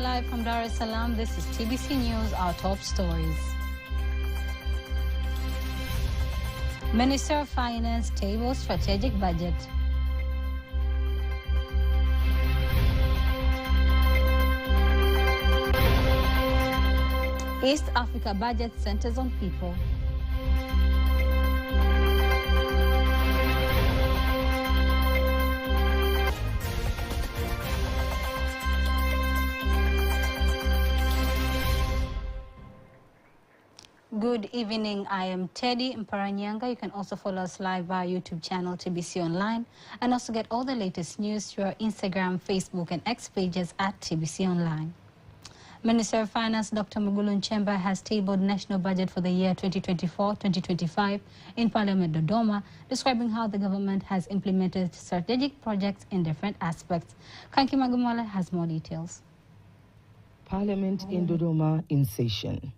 live from Dar es Salaam. This is TBC News, our top stories. Minister of Finance tables strategic budget. East Africa budget centers on people. Good evening. I am Teddy Mparanyanga. You can also follow us live via YouTube channel TBC Online and also get all the latest news through our Instagram, Facebook and X pages at TBC Online. Minister of Finance Dr. Mwigulu Nchemba has tabled national budget for the year 2024-2025 in Parliament Dodoma, describing how the government has implemented strategic projects in different aspects. Kanki Magumala has more details. Parliament in Dodoma in session.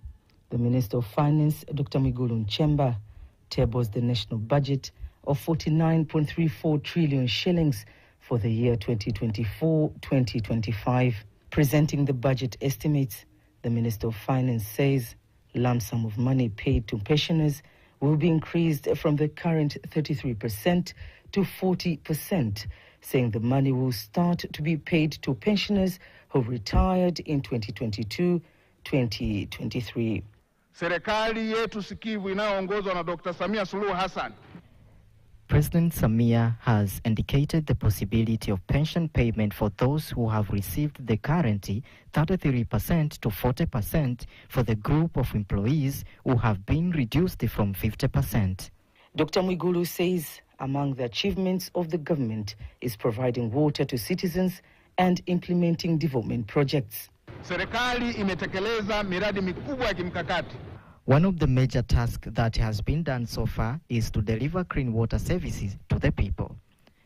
The Minister of Finance, Dr. Mwigulu Nchemba, tables the national budget of 49.34 trillion shillings for the year 2024-2025. Presenting the budget estimates, the Minister of Finance says lump sum of money paid to pensioners will be increased from the current 33% to 40%, saying the money will start to be paid to pensioners who retired in 2022-2023. Serikali yetu sikivu inayoongozwa na Dr. Samia Suluhu Hassan. President Samia has indicated the possibility of pension payment for those who have received the currently 33% to 40% for the group of employees who have been reduced from 50%. Dr. Mwigulu says among the achievements of the government is providing water to citizens and implementing development projects. Serikali imetekeleza miradi mikubwa ya kimkakati. One of the major tasks that has been done so far is to deliver clean water services to the people.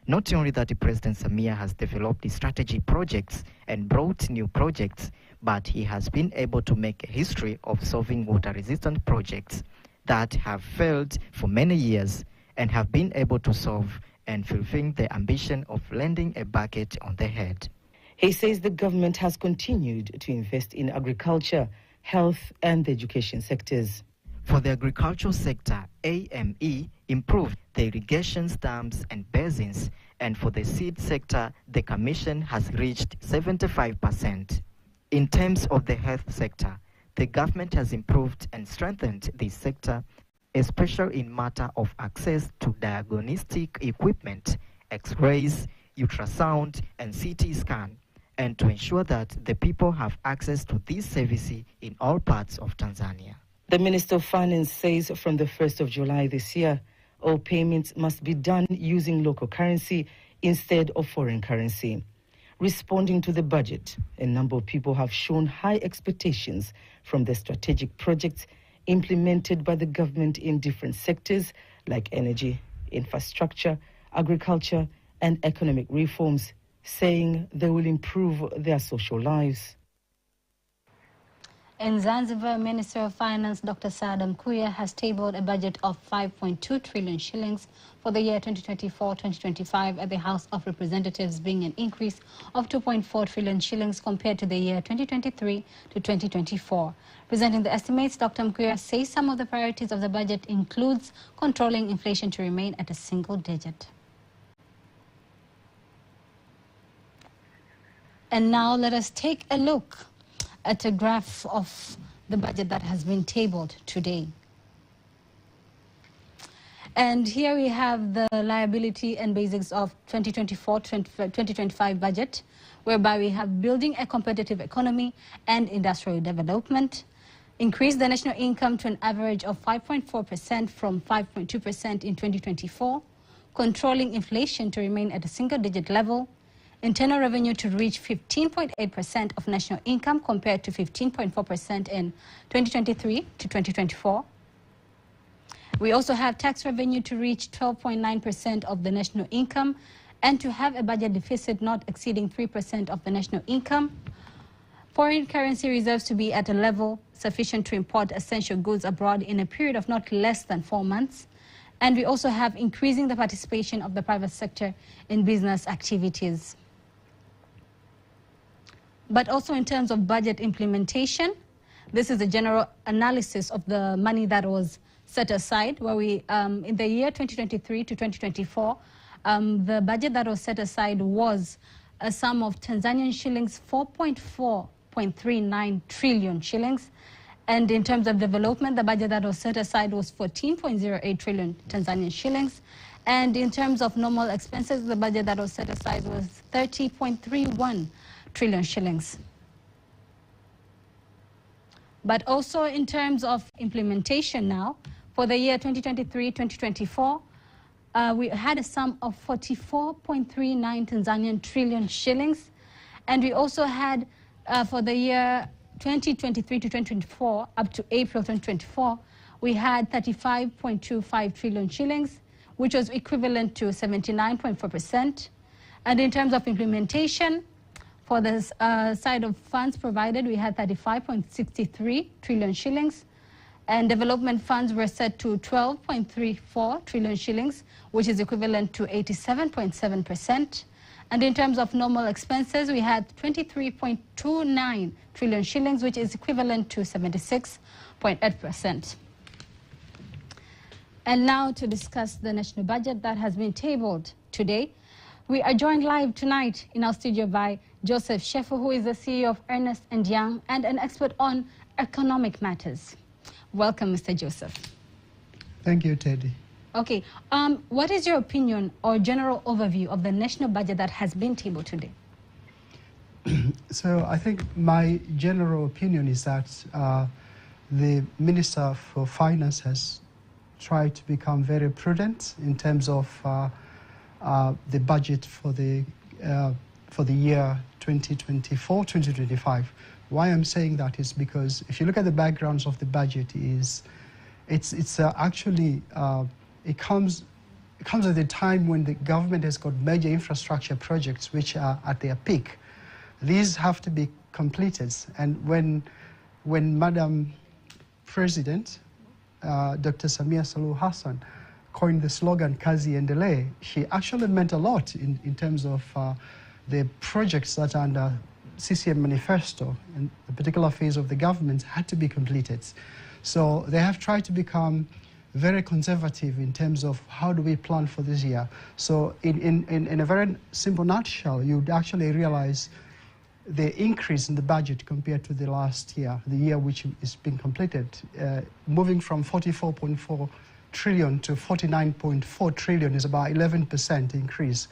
Not only that President Samia has developed strategy projects and brought new projects, but he has been able to make a history of solving water-resistant projects that have failed for many years and have been able to solve and fulfill the ambition of lending a bucket on the head. He says the government has continued to invest in agriculture, health and the education sectors. For the agricultural sector, AME improved the irrigation dams and basins, and for the seed sector, the commission has reached 75%. In terms of the health sector, the government has improved and strengthened this sector, especially in matter of access to diagnostic equipment, X-rays, ultrasound and CT scan, and to ensure that the people have access to these services in all parts of Tanzania. The Minister of Finance says from the 1st of July this year, all payments must be done using local currency instead of foreign currency. Responding to the budget, a number of people have shown high expectations from the strategic projects implemented by the government in different sectors like energy, infrastructure, agriculture, and economic reforms, saying they will improve their social lives. In Zanzibar, Minister of Finance Dr. Saada Mkuya has tabled a budget of 5.2 trillion shillings for the year 2024-2025 at the House of Representatives, being an increase of 2.4 trillion shillings compared to the year 2023 to 2024. Presenting the estimates, Dr. Mkuya says some of the priorities of the budget includes controlling inflation to remain at a single digit. And now let us take a look at a graph of the budget that has been tabled today. And here we have the liability and basics of 2024-2025 budget, whereby we have building a competitive economy and industrial development, increase the national income to an average of 5.4% from 5.2% in 2024, controlling inflation to remain at a single-digit level, internal revenue to reach 15.8% of national income compared to 15.4% in 2023 to 2024. We also have tax revenue to reach 12.9% of the national income and to have a budget deficit not exceeding 3% of the national income. Foreign currency reserves to be at a level sufficient to import essential goods abroad in a period of not less than 4 months. And we also have increasing the participation of the private sector in business activities. but also in terms of budget implementation. This is a general analysis of the money that was set aside, where we, in the year 2023 to 2024, the budget that was set aside was a sum of Tanzanian shillings 4.39 trillion shillings. And in terms of development, the budget that was set aside was 14.08 trillion Tanzanian shillings. And in terms of normal expenses, the budget that was set aside was 30.31 trillion shillings. But also in terms of implementation now, for the year 2023-2024, we had a sum of 44.39 Tanzanian trillion shillings. And we also had, for the year 2023 to 2024, up to April 2024, we had 35.25 trillion shillings, which was equivalent to 79.4%. And in terms of implementation, for the side of funds provided, we had 35.63 trillion shillings, and development funds were set to 12.34 trillion shillings, which is equivalent to 87.7%. And in terms of normal expenses, we had 23.29 trillion shillings, which is equivalent to 76.8%. And now to discuss the national budget that has been tabled today, we are joined live tonight in our studio by Joseph Shefu, who is the CEO of Ernst & Young and an expert on economic matters. Welcome, Mr. Joseph. Thank you, Teddy. Okay, what is your opinion or general overview of the national budget that has been tabled today? So I think my general opinion is that the Minister for Finance has tried to become very prudent in terms of the budget for the year 2024-2025. Why I'm saying that is because if you look at the backgrounds of the budget, it comes at a time when the government has got major infrastructure projects which are at their peak. These have to be completed, and when Madam President Dr. Samia Suluhu Hassan coined the slogan Kazi Endelee, she actually meant a lot in terms of the projects that are under CCM manifesto and the particular phase of the government had to be completed. So they have tried to become very conservative in terms of how do we plan for this year. So in a very simple nutshell, you'd actually realize the increase in the budget compared to the last year, the year which is being completed, moving from 44.4 trillion to 49.4 trillion is about 11% increase.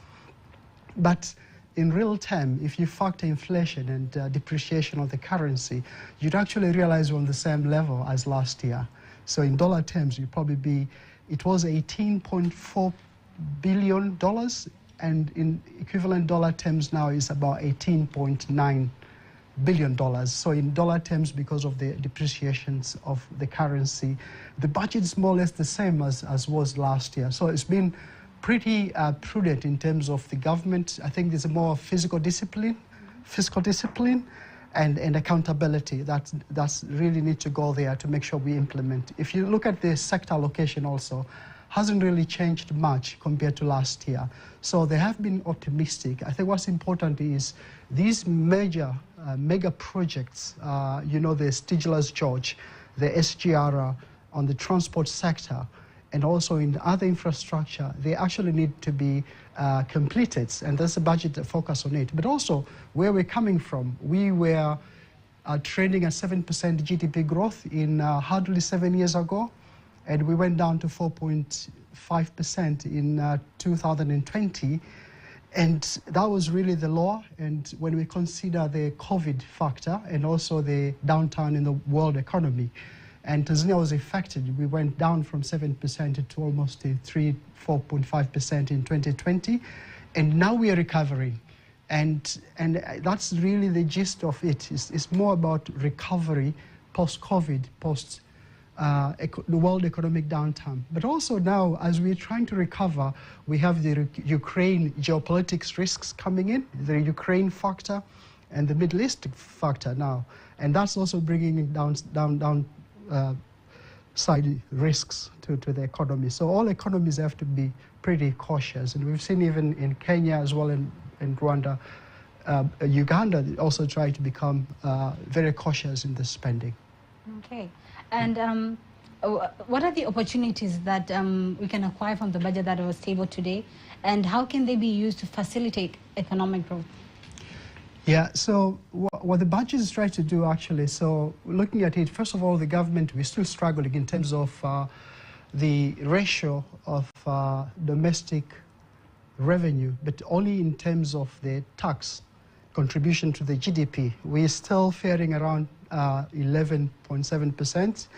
But in real term, if you factor inflation and depreciation of the currency, you'd actually realize we're on the same level as last year. So in dollar terms, you'd probably be, it was $18.4 billion, and in equivalent dollar terms now is about $18.9 billion. So in dollar terms, because of the depreciations of the currency, the budget is more or less the same as was last year. So it's been pretty prudent in terms of the government. I think there's a more fiscal discipline, and accountability that's really need to go there to make sure we implement. If you look at the sector allocation also, hasn't really changed much compared to last year. So they have been optimistic. I think what's important is these mega projects, you know, the Stigler's George, the SGR on the transport sector, and also in other infrastructure, they actually need to be completed, and there's a budget that focus on it. But also, where we're coming from, we were trending at 7% GDP growth in hardly 7 years ago, and we went down to 4.5% in 2020, and that was really the low. And when we consider the COVID factor and also the downturn in the world economy, and Tanzania was affected. We went down from 7% to almost 4.5% in 2020, and now we are recovering. And that's really the gist of it. It's more about recovery post-COVID, post the world economic downturn. But also now, as we're trying to recover, we have the Ukraine geopolitics risks coming in, the Ukraine factor and the Middle East factor now. And that's also bringing down side risks to the economy. So all economies have to be pretty cautious. And we've seen even in Kenya as well in Rwanda, Uganda also try to become very cautious in the spending. Okay. And what are the opportunities that we can acquire from the budget that was tabled today, and how can they be used to facilitate economic growth? Yeah, so what the budget is trying to do actually, so looking at it, first of all, the government, we're still struggling in terms of the ratio of domestic revenue, but only in terms of the tax contribution to the GDP. We're still faring around 11.7%.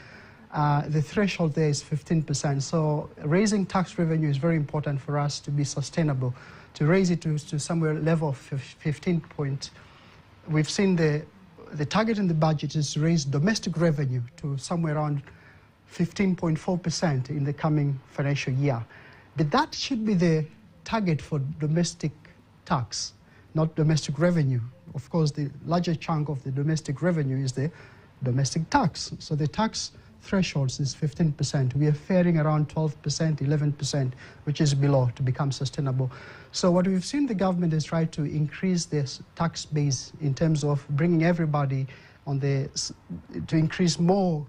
The threshold there is 15%. So raising tax revenue is very important for us to be sustainable. To raise it to somewhere level of 15 point. We've seen the target in the budget is to raise domestic revenue to somewhere around 15.4% in the coming financial year. But that should be the target for domestic tax, not domestic revenue. Of course, the larger chunk of the domestic revenue is the domestic tax. So the tax thresholds is 15%. We are faring around 12%, 11%, which is below to become sustainable. So what we've seen the government is try to increase this tax base in terms of bringing everybody on to increase more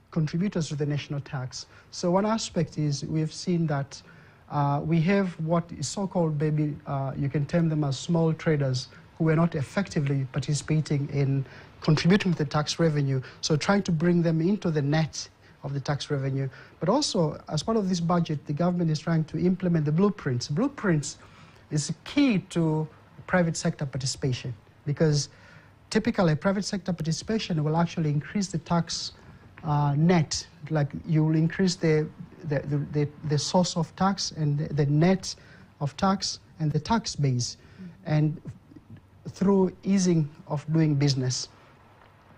contributors to the national tax. So one aspect is we've seen that we have what is so-called you can term them as small traders who are not effectively participating in contributing to the tax revenue, so trying to bring them into the net of the tax revenue. But also, as part of this budget, the government is trying to implement the blueprints. Blueprints is key to private sector participation, because typically private sector participation will actually increase the tax net, like you will increase the source of tax and the net of tax and the tax base, and through easing of doing business.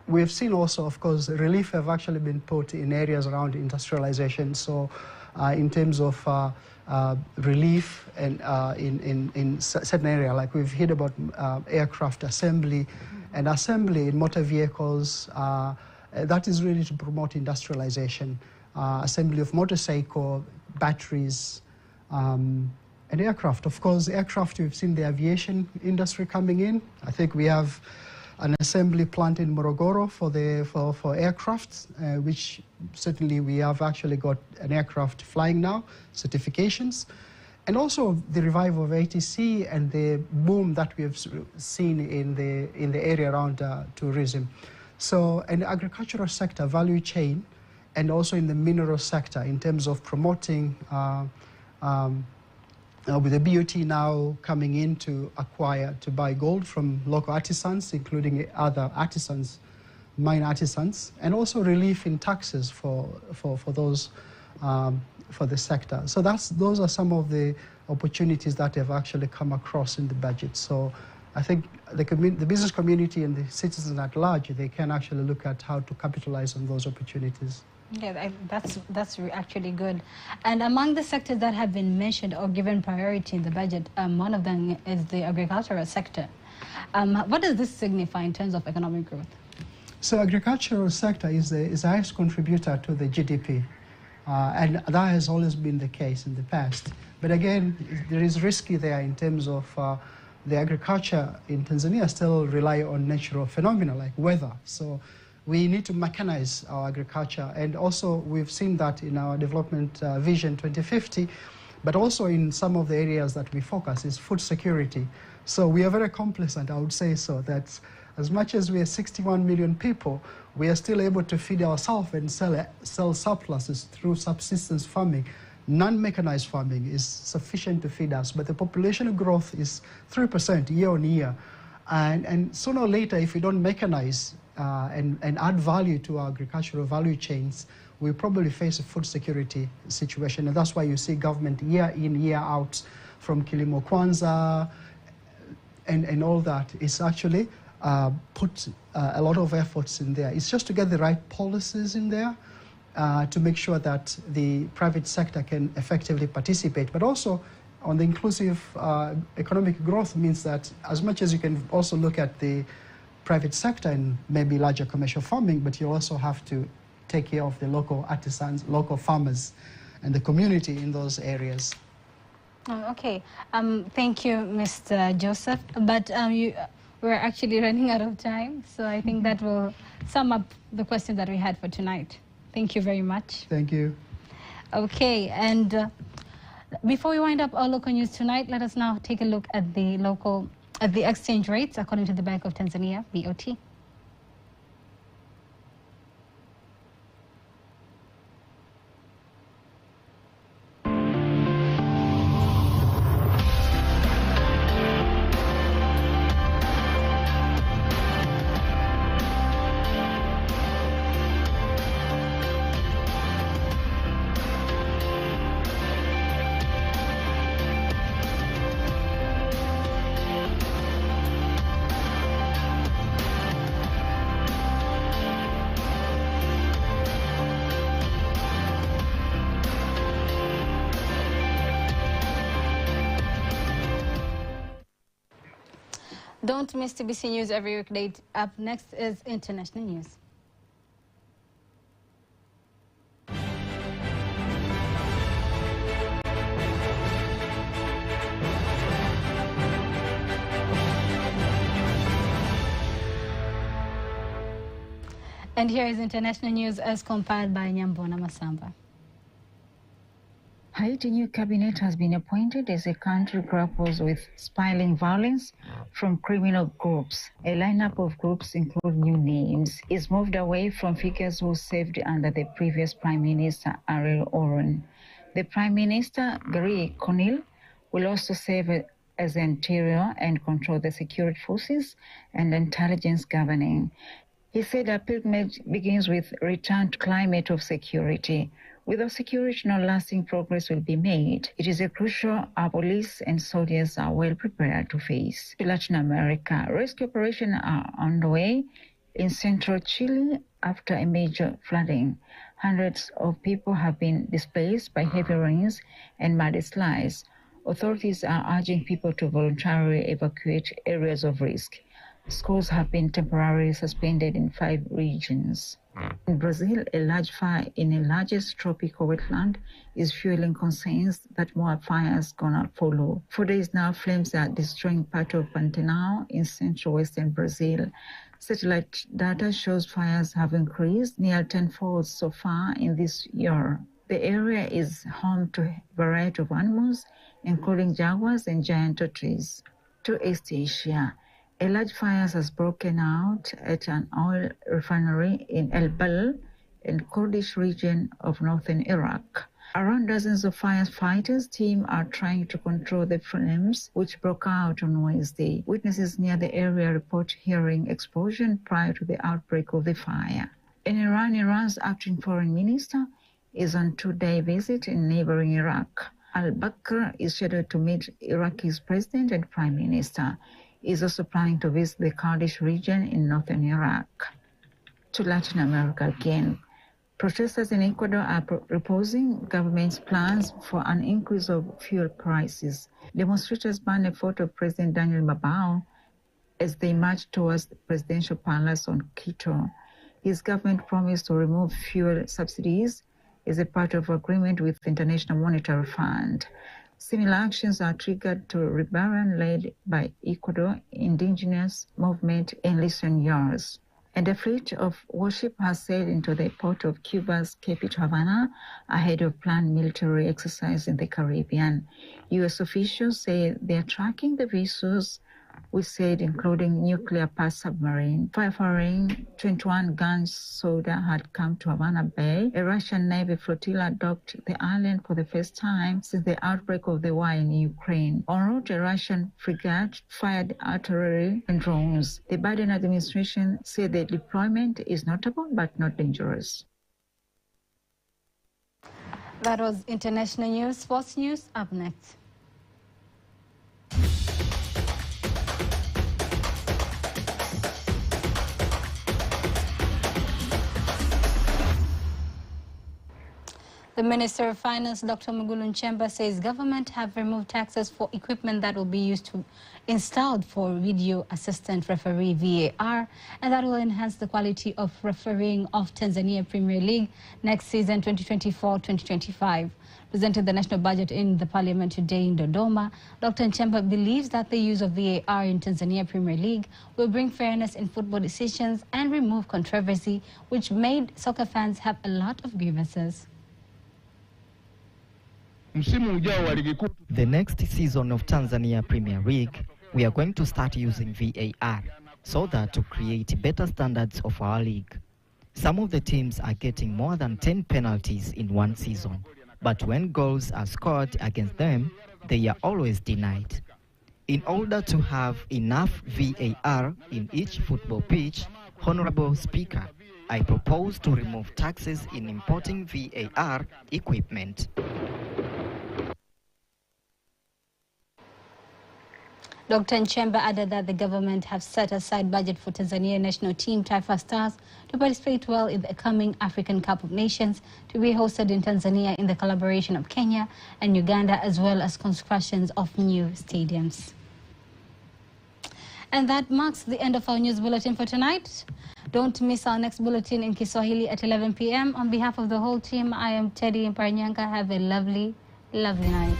We've seen also, of course, relief have actually been put in areas around industrialization. So in terms of relief and in certain area, like we've heard about aircraft assembly and assembly in motor vehicles, that is really to promote industrialization. Assembly of motorcycle, batteries, and aircraft. Of course, aircraft, we've seen the aviation industry coming in. I think we have an assembly plant in Morogoro for aircraft, which certainly we have actually got an aircraft flying now, certifications. And also the revival of ATC and the boom that we have seen in the area around tourism. So in the agricultural sector, value chain, and also in the mineral sector in terms of promoting with the BOT now coming in to buy gold from local artisans, including other artisans, mine artisans, and also relief in taxes for those for the sector. So those are some of the opportunities that have actually come across in the budget. So I think the business community and the citizens at large, they can actually look at how to capitalize on those opportunities. Yeah, that's actually good. And among the sectors that have been mentioned or given priority in the budget, one of them is the agricultural sector. What does this signify in terms of economic growth? So agricultural sector is the highest contributor to the GDP, and that has always been the case in the past. But again, there is risky there in terms of the agriculture in Tanzania still rely on natural phenomena like weather. So we need to mechanize our agriculture, and also we've seen that in our development vision 2050, but also in some of the areas that we focus is food security. So we are very complacent, I would say so, that as much as we are 61 million people, we are still able to feed ourselves and sell surpluses through subsistence farming. Non-mechanized farming is sufficient to feed us, but the population growth is 3% year on year. And sooner or later, if we don't mechanize and add value to our agricultural value chains, we probably face a food security situation. And that's why you see government year in, year out, from Kilimo Kwanza and all that, is actually put a lot of efforts in there. It's just to get the right policies in there to make sure that the private sector can effectively participate. But also on the inclusive economic growth means that as much as you can also look at the private sector and maybe larger commercial farming, but you also have to take care of the local artisans, local farmers, and the community in those areas. Oh, okay. Thank you, Mr. Joseph. But we're actually running out of time, so I think that will sum up the questions that we had for tonight. Thank you very much. Thank you. Okay, and before we wind up our local news tonight, let us now take a look at the exchange rates according to the Bank of Tanzania, BOT. Don't miss TBC News every weekday. Up next is international news. And here is international news as compiled by Nyambona Masamba. Haiti new cabinet has been appointed as the country grapples with spiraling violence from criminal groups. A lineup of groups, including new names, is moved away from figures who served under the previous Prime Minister Ariel Henry. The Prime Minister, Gary Conil, will also serve as the interior and control the security forces and intelligence governing. He said a pilgrimage begins with return to climate of security. Without security, no lasting progress will be made. It is crucial our police and soldiers are well prepared to face. In Latin America, rescue operations are underway in central Chile after a major flooding. Hundreds of people have been displaced by heavy rains and mudslides. Authorities are urging people to voluntarily evacuate areas of risk. Schools have been temporarily suspended in 5 regions. In Brazil, a large fire in the largest tropical wetland is fueling concerns that more fires gonna follow. For days now, flames are destroying part of Pantanal in central western Brazil. Satellite data shows fires have increased near 10-fold so far in this year. The area is home to a variety of animals, including jaguars and giant tortoises. To East Asia, a large fire has broken out at an oil refinery in El Bal, in Kurdish region of northern Iraq. Around dozens of firefighters team are trying to control the flames, which broke out on Wednesday. Witnesses near the area report hearing explosion prior to the outbreak of the fire. In Iran, Iran's acting foreign minister is on 2-day visit in neighboring Iraq. Al-Bakr is scheduled to meet Iraqi's president and prime minister. Is also planning to visit the Kurdish region in northern Iraq. To Latin America again, protesters in Ecuador are opposing government's plans for an increase of fuel prices. Demonstrators banned a photo of President Daniel Babao as they marched towards the presidential palace on Quito. His government promised to remove fuel subsidies as a part of agreement with the International Monetary Fund. Similar actions are triggered to rebellion led by Ecuador indigenous movement in recent years. And a fleet of warship has sailed into the port of Cuba's capital Havana ahead of planned military exercise in the Caribbean. U.S. officials say they are tracking the vessels, we said, including nuclear-powered submarine. Firing 21-gun soda had come to Havana Bay. A Russian Navy flotilla docked the island for the first time since the outbreak of the war in Ukraine. En route, a Russian frigate fired artillery and drones. The Biden administration said the deployment is notable but not dangerous. That was international news. Sports news up next. The Minister of Finance, Dr. Mwigulu Nchemba, says government have removed taxes for equipment that will be used to installed for video assistant referee VAR, and that will enhance the quality of refereeing of Tanzania Premier League next season 2024-2025. Presented the national budget in the parliament today in Dodoma, Dr. Nchemba believes that the use of VAR in Tanzania Premier League will bring fairness in football decisions and remove controversy, which made soccer fans have a lot of grievances. The next season of Tanzania Premier League, we are going to start using VAR so that to create better standards of our league. Some of the teams are getting more than 10 penalties in one season, but when goals are scored against them, they are always denied. In order to have enough VAR in each football pitch, Honorable Speaker, I propose to remove taxes in importing VAR equipment. Dr. Nchemba added that the government have set aside budget for Tanzania national team Taifa Stars to participate well in the coming African Cup of Nations to be hosted in Tanzania in the collaboration of Kenya and Uganda, as well as constructions of new stadiums. And that marks the end of our news bulletin for tonight. Don't miss our next bulletin in Kiswahili at 11 p.m. On behalf of the whole team, I am Teddy Mparnyanga. Have a lovely, lovely night.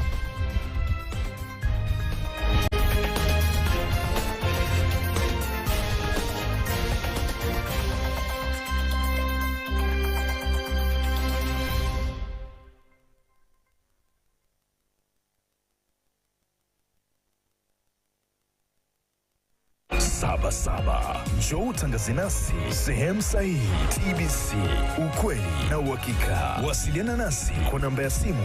Saba. Njoo utangaze nasi sehemu sahihi. TBC, ukweli na uhakika. Wasiliana nasi kwa namba ya simu